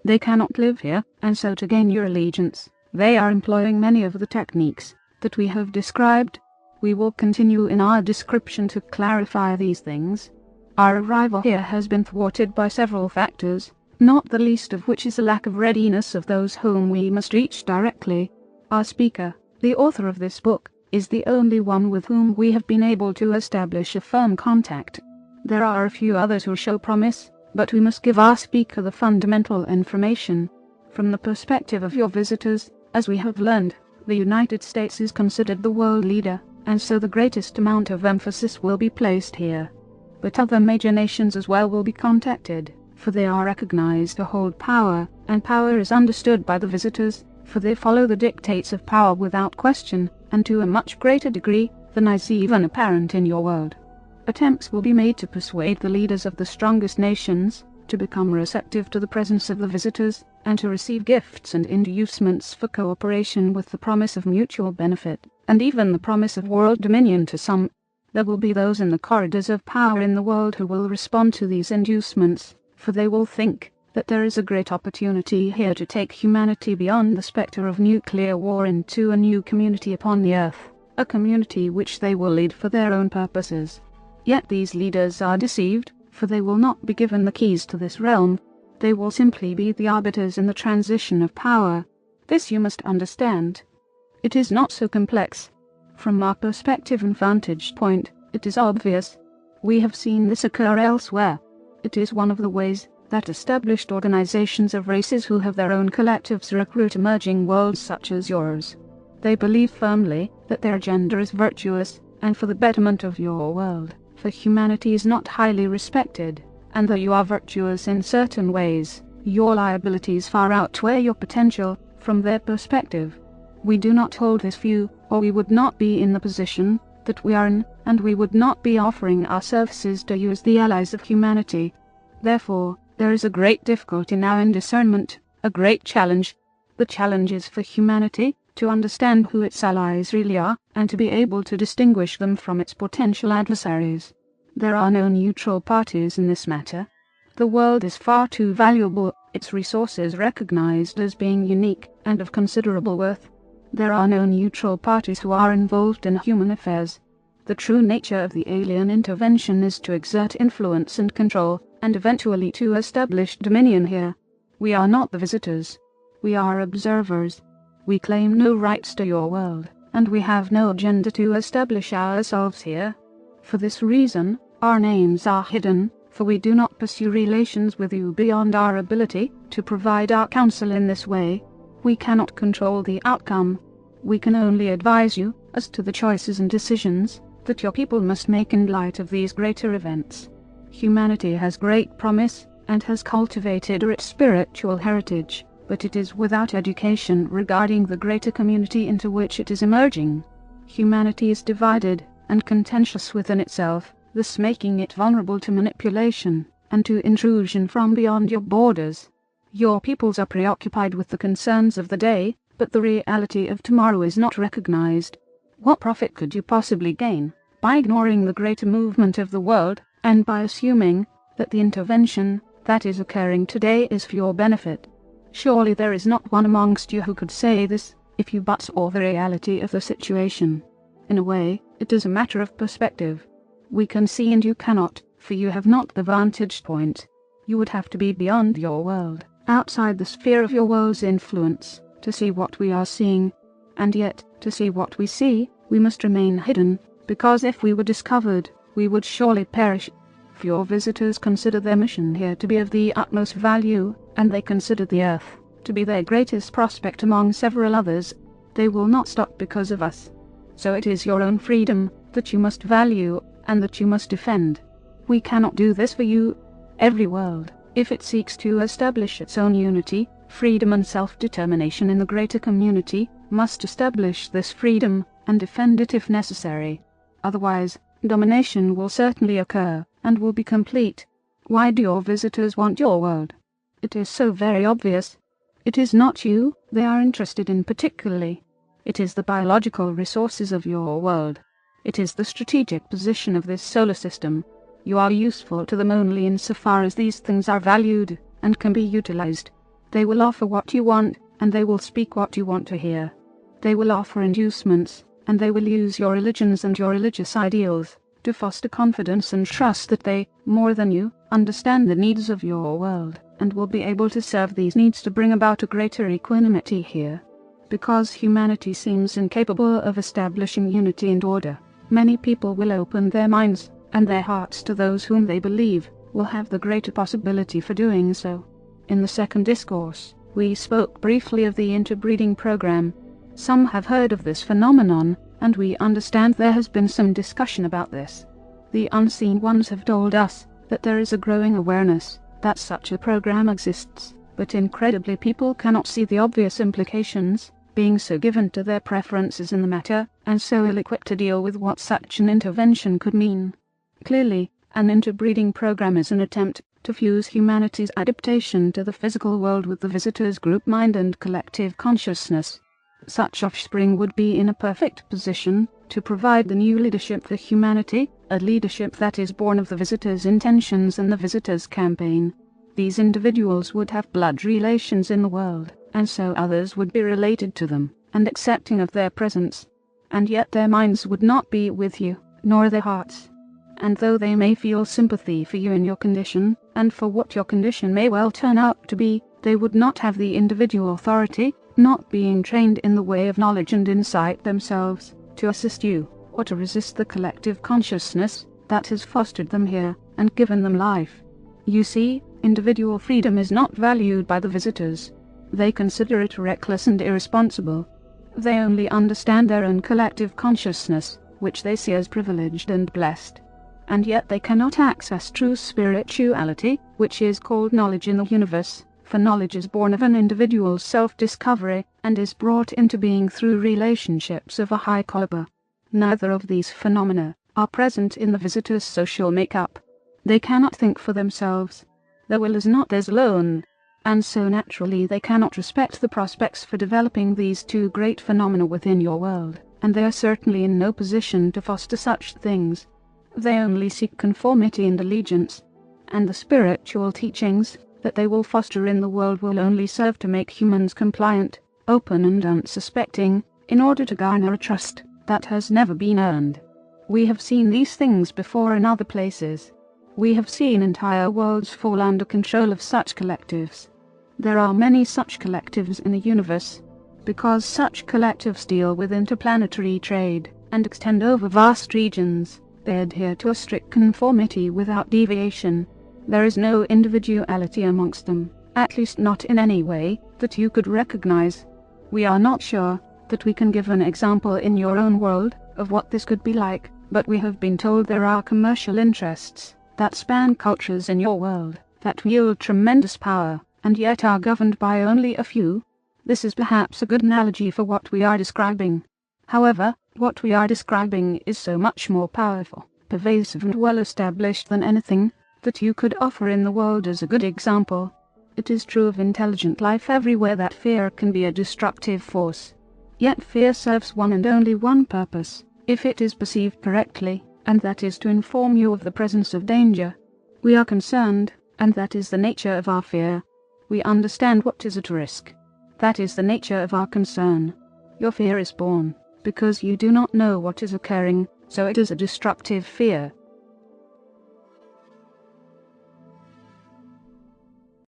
They cannot live here, and so to gain your allegiance, they are employing many of the techniques that we have described. We will continue in our description to clarify these things. Our arrival here has been thwarted by several factors, not the least of which is a lack of readiness of those whom we must reach directly. Our speaker, the author of this book, is the only one with whom we have been able to establish a firm contact. There are a few others who show promise, but we must give our speaker the fundamental information. From the perspective of your visitors, as we have learned, the United States is considered the world leader, and so the greatest amount of emphasis will be placed here. But other major nations as well will be contacted, for they are recognized to hold power, and power is understood by the visitors, for they follow the dictates of power without question, and to a much greater degree than is even apparent in your world. Attempts will be made to persuade the leaders of the strongest nations to become receptive to the presence of the visitors, and to receive gifts and inducements for cooperation with the promise of mutual benefit, and even the promise of world dominion to some. There will be those in the corridors of power in the world who will respond to these inducements, for they will think that there is a great opportunity here to take humanity beyond the spectre of nuclear war into a new community upon the earth, a community which they will lead for their own purposes. Yet these leaders are deceived, for they will not be given the keys to this realm. They will simply be the arbiters in the transition of power. This you must understand. It is not so complex. From our perspective and vantage point, it is obvious. We have seen this occur elsewhere. It is one of the ways that established organizations of races who have their own collectives recruit emerging worlds such as yours. They believe firmly that their agenda is virtuous, and for the betterment of your world, for humanity is not highly respected, and though you are virtuous in certain ways, your liabilities far outweigh your potential. From their perspective, we do not hold this view, or we would not be in the position that we are in, and we would not be offering our services to you as the allies of humanity. Therefore, there is a great difficulty now in discernment, a great challenge. The challenge is for humanity to understand who its allies really are, and to be able to distinguish them from its potential adversaries. There are no neutral parties in this matter. The world is far too valuable, its resources recognized as being unique and of considerable worth. There are no neutral parties who are involved in human affairs. The true nature of the alien intervention is to exert influence and control, and eventually to establish dominion here. We are not the visitors. We are observers. We claim no rights to your world, and we have no agenda to establish ourselves here. For this reason, our names are hidden, for we do not pursue relations with you beyond our ability to provide our counsel in this way. We cannot control the outcome. We can only advise you as to the choices and decisions that your people must make in light of these greater events. Humanity has great promise, and has cultivated its spiritual heritage, but it is without education regarding the greater community into which it is emerging. Humanity is divided and contentious within itself, thus making it vulnerable to manipulation and to intrusion from beyond your borders. Your peoples are preoccupied with the concerns of the day, but the reality of tomorrow is not recognized. What profit could you possibly gain by ignoring the greater movement of the world, and by assuming that the intervention that is occurring today is for your benefit? Surely there is not one amongst you who could say this, if you but saw the reality of the situation. In a way, it is a matter of perspective. We can see and you cannot, for you have not the vantage point. You would have to be beyond your world, outside the sphere of your world's influence, to see what we are seeing. And yet, to see what we see, we must remain hidden, because if we were discovered, we would surely perish. For your visitors consider their mission here to be of the utmost value, and they consider the earth to be their greatest prospect among several others. They will not stop because of us. So it is your own freedom that you must value, and that you must defend. We cannot do this for you. Every world, if it seeks to establish its own unity, freedom and self-determination in the greater community, must establish this freedom, and defend it if necessary. Otherwise, domination will certainly occur, and will be complete. Why do your visitors want your world? It is so very obvious. It is not you they are interested in particularly. It is the biological resources of your world. It is the strategic position of this solar system. You are useful to them only insofar as these things are valued, and can be utilized. They will offer what you want, and they will speak what you want to hear. They will offer inducements, and they will use your religions and your religious ideals to foster confidence and trust that they, more than you, understand the needs of your world, and will be able to serve these needs to bring about a greater equanimity here. Because humanity seems incapable of establishing unity and order, many people will open their minds and their hearts to those whom they believe will have the greater possibility for doing so. In the second discourse, we spoke briefly of the interbreeding program. Some have heard of this phenomenon, and we understand there has been some discussion about this. The unseen ones have told us that there is a growing awareness that such a program exists, but incredibly people cannot see the obvious implications, being so given to their preferences in the matter, and so ill-equipped to deal with what such an intervention could mean. Clearly, an interbreeding program is an attempt to fuse humanity's adaptation to the physical world with the visitor's group mind and collective consciousness. Such offspring would be in a perfect position to provide the new leadership for humanity, a leadership that is born of the visitor's intentions and the visitor's campaign. These individuals would have blood relations in the world, and so others would be related to them, and accepting of their presence. And yet their minds would not be with you, nor their hearts. And though they may feel sympathy for you in your condition, and for what your condition may well turn out to be, they would not have the individual authority, not being trained in the way of knowledge and insight themselves, to assist you, or to resist the collective consciousness that has fostered them here, and given them life. You see, individual freedom is not valued by the visitors. They consider it reckless and irresponsible. They only understand their own collective consciousness, which they see as privileged and blessed. And yet they cannot access true spirituality, which is called knowledge in the universe, for knowledge is born of an individual's self-discovery, and is brought into being through relationships of a high caliber. Neither of these phenomena are present in the visitor's social make-up. They cannot think for themselves. Their will is not theirs alone, and so naturally they cannot respect the prospects for developing these two great phenomena within your world, and they are certainly in no position to foster such things. They only seek conformity and allegiance, and the spiritual teachings that they will foster in the world will only serve to make humans compliant, open and unsuspecting, in order to garner a trust that has never been earned. We have seen these things before in other places. We have seen entire worlds fall under control of such collectives. There are many such collectives in the universe. Because such collectives deal with interplanetary trade, and extend over vast regions, they adhere to a strict conformity without deviation. There is no individuality amongst them, at least not in any way that you could recognize. We are not sure that we can give an example in your own world of what this could be like, but we have been told there are commercial interests that span cultures in your world, that wield tremendous power, and yet are governed by only a few. This is perhaps a good analogy for what we are describing. However, what we are describing is so much more powerful, pervasive and well established than anything that you could offer in the world as a good example. It is true of intelligent life everywhere that fear can be a destructive force. Yet fear serves one and only one purpose, if it is perceived correctly, and that is to inform you of the presence of danger. We are concerned, and that is the nature of our fear. We understand what is at risk. That is the nature of our concern. Your fear is born because you do not know what is occurring, so it is a destructive fear.